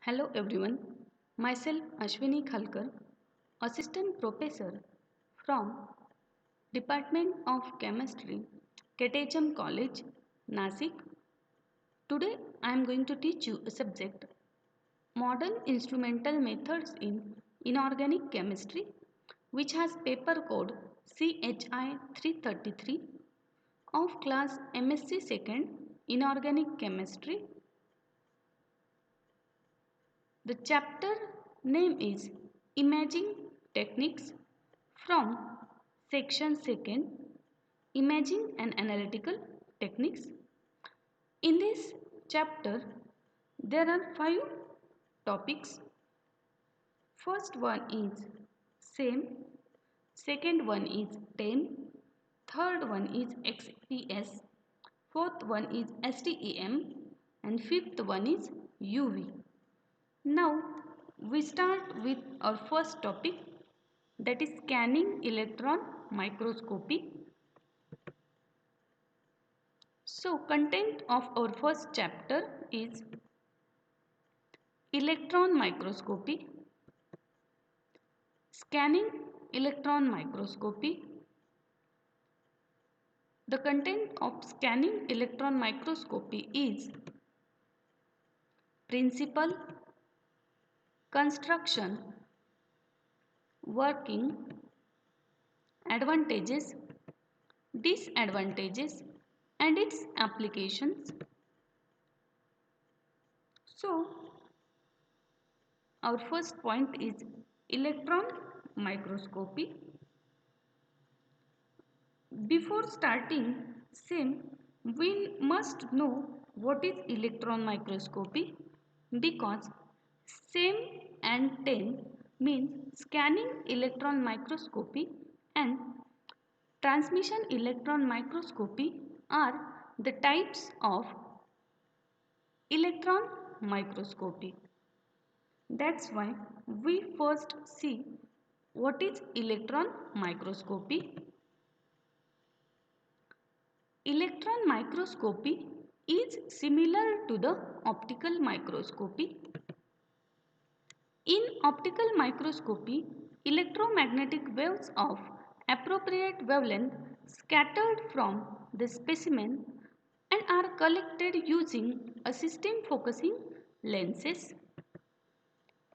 Hello everyone, myself Ashwini Khalkar, Assistant Professor from Department of Chemistry, Ketecham College, Nasik. Today I am going to teach you a subject, Modern Instrumental Methods in Inorganic Chemistry, which has paper code CHI 333 of class MSc 2nd Inorganic Chemistry. The chapter name is Imaging Techniques from section 2nd Imaging and Analytical Techniques. In this chapter there are 5 topics. First one is SAME, second one is TEM, third one is XPS, fourth one is STEM and fifth one is UV. Now we start with our first topic, that is scanning electron microscopy. So content of our first chapter is electron microscopy, scanning electron microscopy. The content of scanning electron microscopy is principle, construction, working, advantages, disadvantages and its applications. So our first point is electron microscopy. Before starting SIM, we must know what is electron microscopy, because SIM and TEM means scanning electron microscopy and transmission electron microscopy are the types of electron microscopy. That's why we first see what is electron microscopy. Electron microscopy is similar to the optical microscopy. In optical microscopy, electromagnetic waves of appropriate wavelength scattered from the specimen and are collected using a system focusing lenses.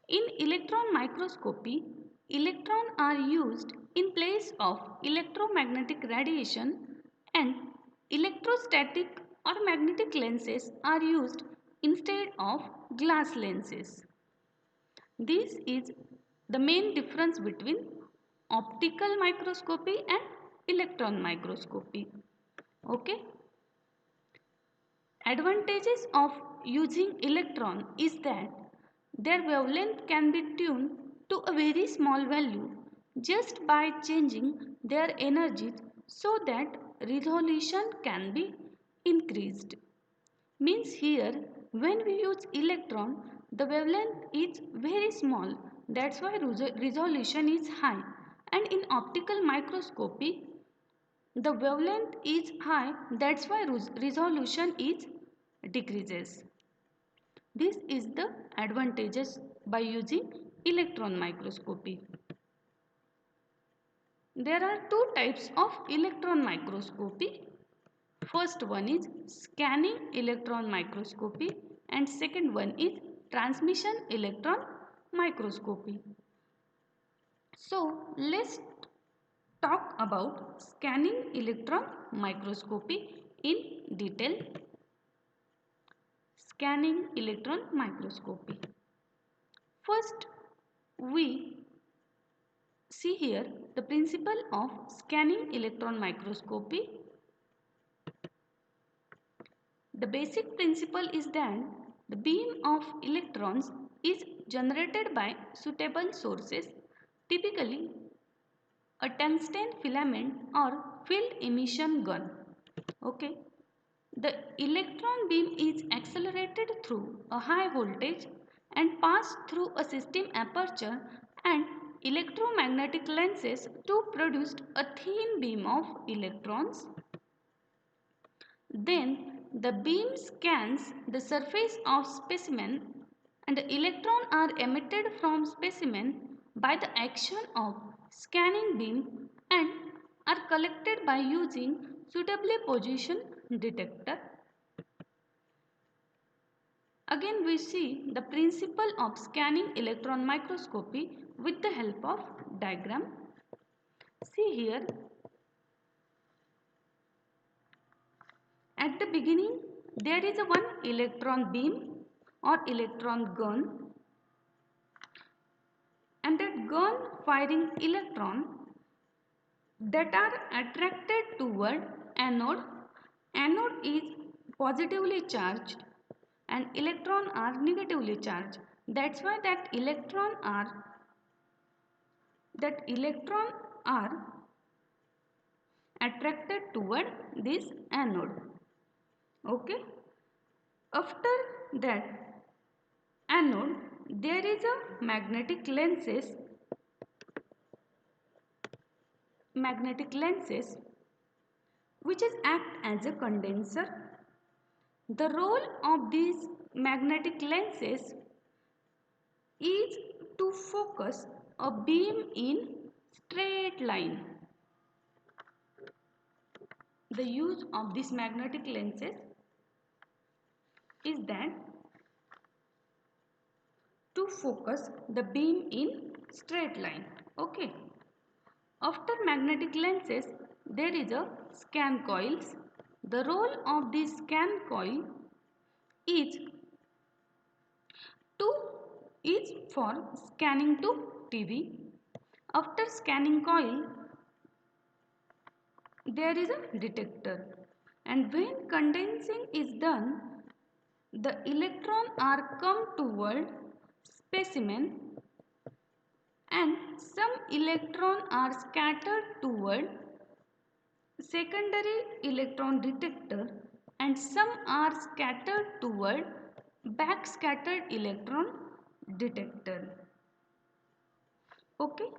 In electron microscopy, electrons are used in place of electromagnetic radiation and electrostatic or magnetic lenses are used instead of glass lenses. This is the main difference between optical microscopy and electron microscopy. Okay. Advantages of using electron is that their wavelength can be tuned to a very small value just by changing their energies so that resolution can be increased. Means here when we use electron, the wavelength is very small, that's why resolution is high, and in optical microscopy the wavelength is high, that's why resolution is decreases. This is the advantages by using electron microscopy. There are two types of electron microscopy. First one is scanning electron microscopy and second one is transmission electron microscopy. So let's talk about scanning electron microscopy in detail. Scanning electron microscopy. First, we see here the principle of scanning electron microscopy. The basic principle is that the beam of electrons is generated by suitable sources, typically a tungsten filament or field emission gun. Okay. The electron beam is accelerated through a high voltage and pass through a system aperture and electromagnetic lenses to produce a thin beam of electrons. Then the beam scans the surface of specimen and the electrons are emitted from specimen by the action of scanning beam and are collected by using suitably positioned detector. Again we see the principle of scanning electron microscopy with the help of diagram. See here, at the beginning there is a one electron beam or electron gun, and that gun firing electron that are attracted toward anode. Anode is positively charged and electron are negatively charged. That's why that electron are attracted toward this anode. Okay. After that anode there is a magnetic lenses which is act as a condenser. The role of these magnetic lenses is to focus a beam in straight line. The use of these magnetic lenses is that to focus the beam in straight line. Okay. After magnetic lenses there is a scan coils. The role of this scan coil is to is for scanning to TV. After scanning coil there is a detector, and when condensing is done the electron are come toward specimen and some electron are scattered toward secondary electron detector and some are scattered toward backscattered electron detector. Okay,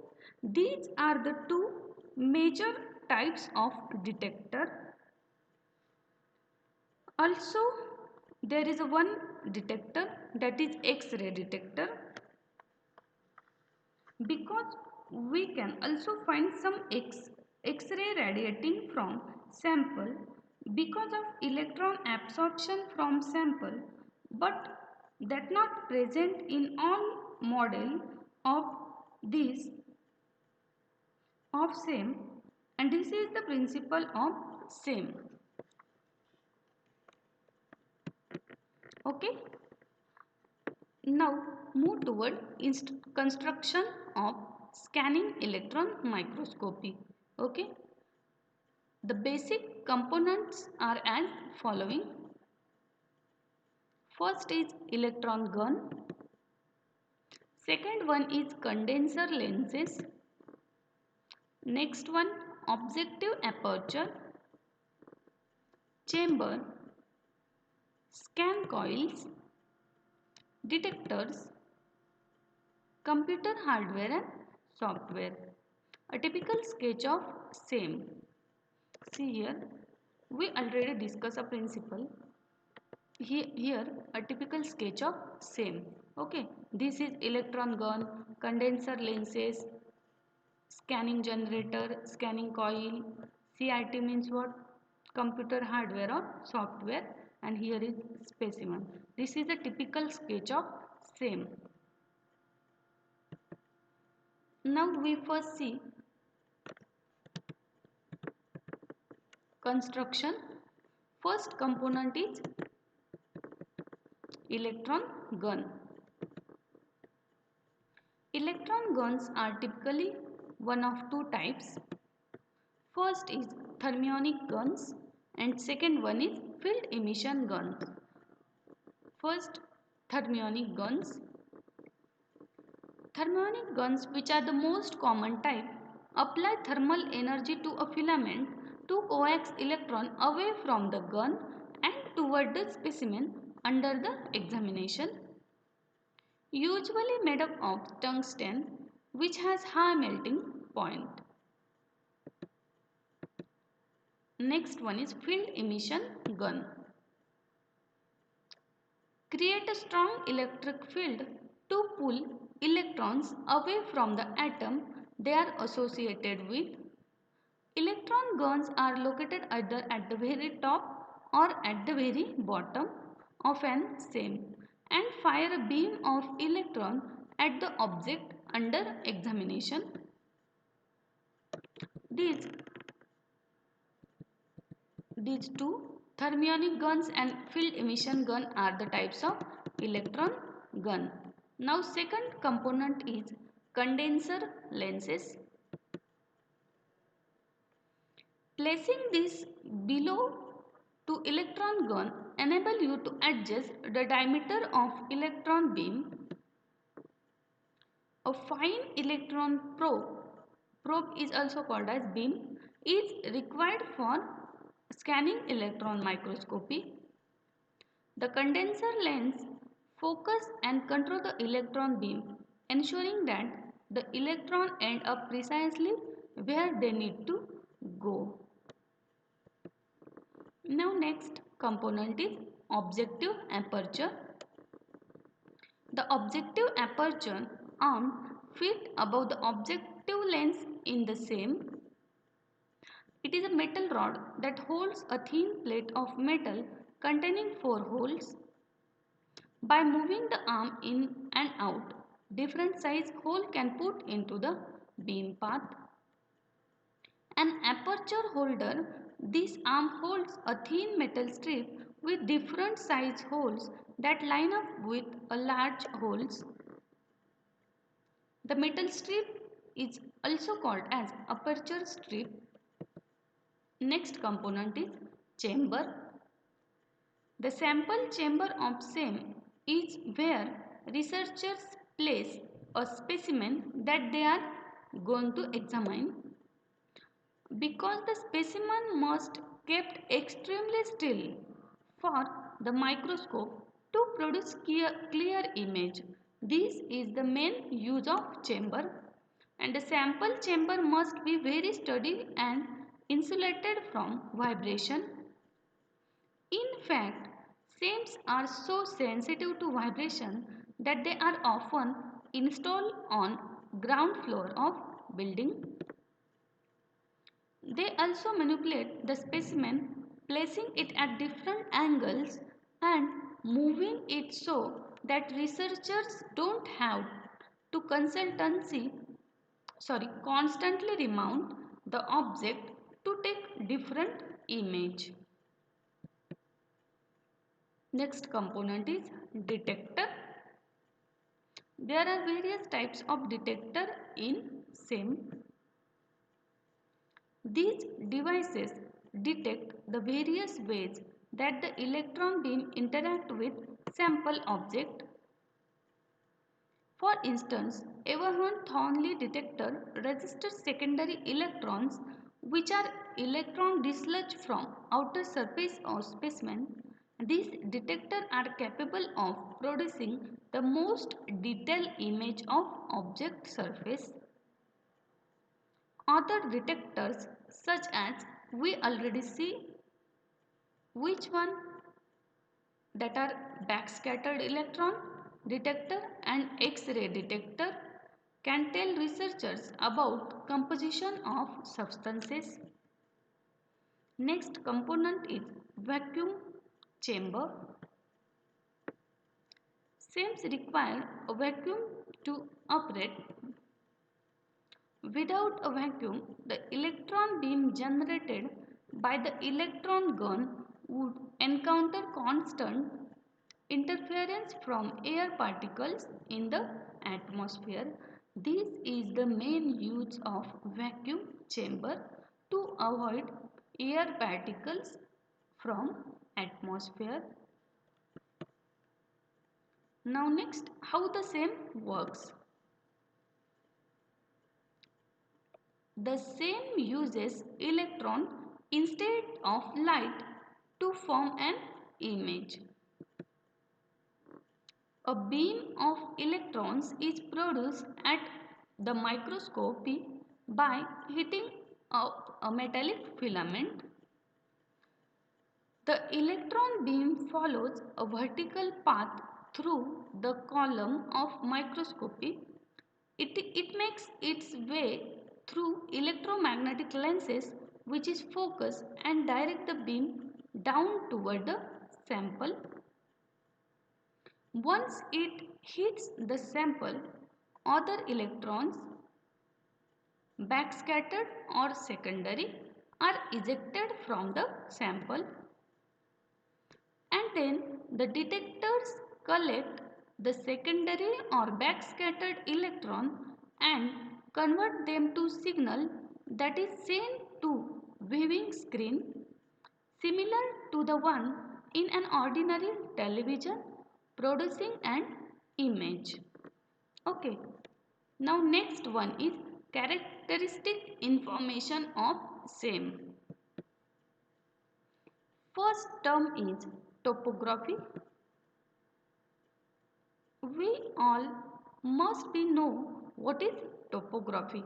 these are the two major types of detector. Also there is a one detector, that is X-ray detector, because we can also find some X-ray radiating from sample because of electron absorption from sample, but that not present in all model of this of same, and this is the principle of same. Okay, now move toward construction of scanning electron microscopy. Okay, the basic components are as following. First is electron gun, second one is condenser lenses, next one objective aperture, chamber, scan coils, detectors, computer hardware and software. A typical sketch of same. See here, we already discussed a principle. Here a typical sketch of same. Okay, this is electron gun, condenser lenses, scanning generator, scanning coil. CIT means what? Computer hardware or software, and here is specimen. This is a typical sketch of same. Now we first see construction. First component is electron gun. Electron guns are typically one of two types. First is thermionic guns and second one is field emission guns. First, thermionic guns. Thermionic guns, which are the most common type, apply thermal energy to a filament to coax electron away from the gun and toward the specimen under the examination. Usually made up of tungsten, which has high melting point. Next one is field emission gun. create a strong electric field to pull electrons away from the atom they are associated with. Electron guns are located either at the very top or at the very bottom of an same and fire a beam of electron at the object under examination. These These two, thermionic guns and field emission gun, are the types of electron gun. Now second component is condenser lenses. Placing this below to electron gun enable you to adjust the diameter of electron beam. A fine electron probe is also called as beam, is required for scanning electron microscopy. The condenser lens focus and control the electron beam, ensuring that the electron end up precisely where they need to go. Now next component is objective aperture. The objective aperture arm fit above the objective lens in the same. It is a metal rod that holds a thin plate of metal containing 4 holes. By moving the arm in and out, different size hole can put into the beam path. An aperture holder, this arm holds a thin metal strip with different size holes that line up with a large holes. The metal strip is also called as aperture strip. Next component is chamber. The sample chamber of SEM is where researchers place a specimen that they are going to examine. Because the specimen must kept extremely still for the microscope to produce clear image. This is the main use of chamber, and the sample chamber must be very sturdy and insulated from vibration. In fact, SEMs are so sensitive to vibration that they are often installed on ground floor of building. They also manipulate the specimen, placing it at different angles and moving it so that researchers don't have to constantly remount the object to take different image. Next component is detector. There are various types of detector in SEM. These devices detect the various ways that the electron beam interact with sample object. For instance, Everhorn-Thornley detector registers secondary electrons which are electron dislodged from outer surface of specimen. These detectors are capable of producing the most detailed image of object surface. Other detectors such as we already see which one, that are backscattered electron detector and X-ray detector, can tell researchers about composition of substances. Next component is vacuum chamber. SEMs require a vacuum to operate. Without a vacuum, the electron beam generated by the electron gun would encounter constant interference from air particles in the atmosphere. This is the main use of vacuum chamber to avoid air particles from atmosphere. Now next, how the SEM works. The SEM uses electron instead of light to form an image. A beam of electrons is produced at the microscopy by hitting a metallic filament. The electron beam follows a vertical path through the column of microscopy. It makes its way through electromagnetic lenses which is focus and direct the beam down toward the sample. Once it hits the sample, other electrons, backscattered or secondary, are ejected from the sample, and then the detectors collect the secondary or backscattered electron and convert them to signal that is sent to viewing screen similar to the one in an ordinary television producing an image. Okay. Now next one is characteristic information of same. First term is topography. We all must be know what is topography.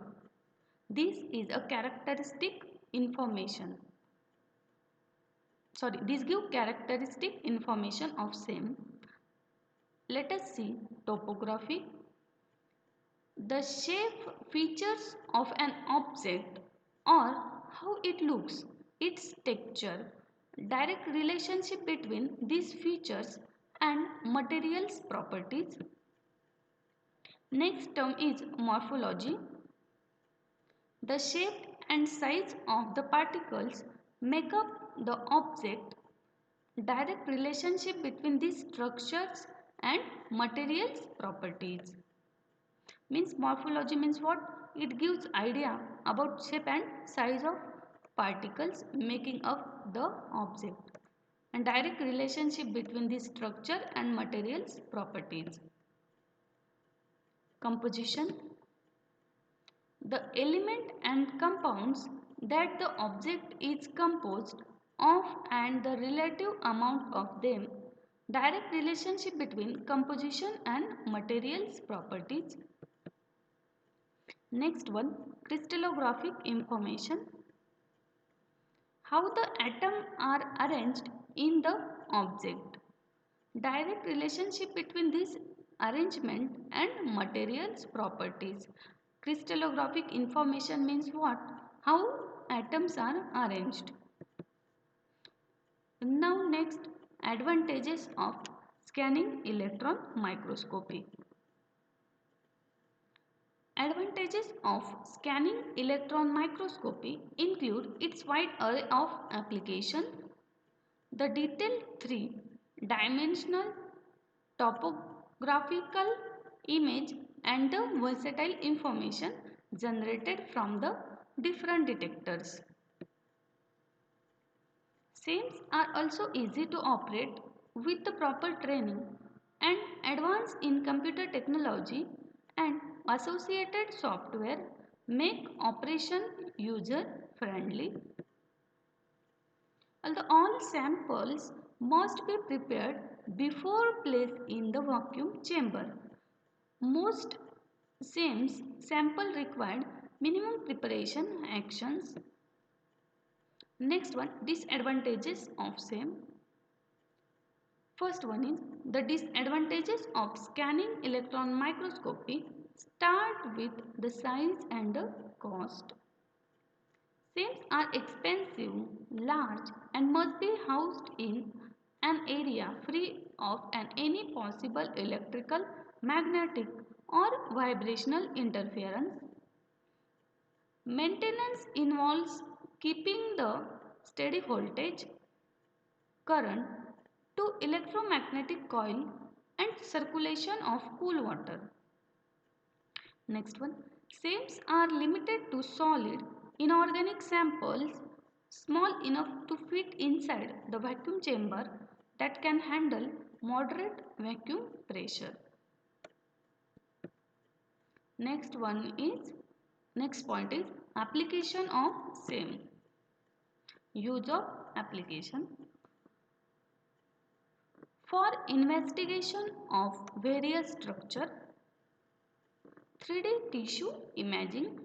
This is a characteristic information. This give characteristic information of same. Let us see topography. The shape features of an object or how it looks, its texture, direct relationship between these features and materials properties. Next term is morphology. The shape and size of the particles make up the object. Direct relationship between these structures and materials properties. Means morphology means what? It gives idea about shape and size of particles making up the object. And direct relationship between the structure and materials properties. Composition. The element and compounds that the object is composed of and the relative amount of them. Direct relationship between composition and materials properties. Next one, crystallographic information. How the atoms are arranged in the object. Direct relationship between this arrangement and materials properties. Crystallographic information means what? How atoms are arranged. Now next, advantages of scanning electron microscopy. Advantages of scanning electron microscopy include its wide array of application, the detailed three-dimensional topographical image and the versatile information generated from the different detectors. SIMs are also easy to operate with the proper training and advance in computer technology and associated software make operation user friendly. Although all samples must be prepared before placed in the vacuum chamber. Most SIMs sample required minimum preparation actions. Next one, disadvantages of SIM. First one is the disadvantages of scanning electron microscopy start with the size and the cost. SIMs are expensive, large and must be housed in an area free of any possible electrical, magnetic or vibrational interference. Maintenance involves keeping the steady voltage, current to electromagnetic coil and circulation of cool water. Next one, SIMs are limited to solid inorganic samples small enough to fit inside the vacuum chamber that can handle moderate vacuum pressure. Next point is application of SIM. Use of application. For investigation of various structure, 3D tissue imaging,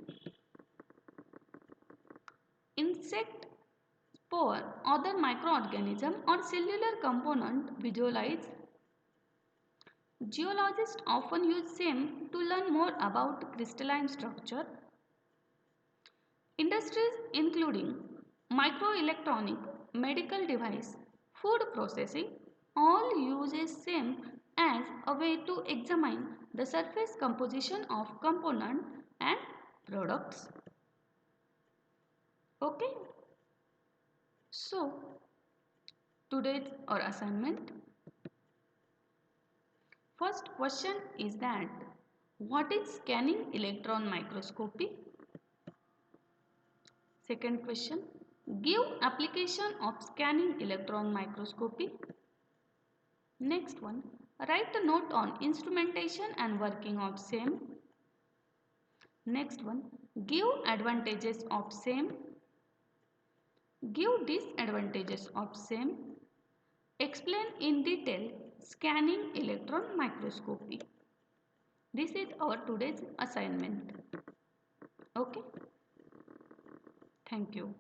insect Spore, other microorganism or cellular component visualized. Geologists often use SEM to learn more about crystalline structure. Industries including microelectronic, medical device, food processing all use SEM as a way to examine the surface composition of component and products. Okay. So today's our assignment. First question is that what is scanning electron microscopy? Second question, give application of scanning electron microscopy. Next one, write a note on instrumentation and working of SEM. Next one, give advantages of SEM. Give disadvantages of SEM. Explain in detail scanning electron microscopy. This is our today's assignment. Okay. Thank you.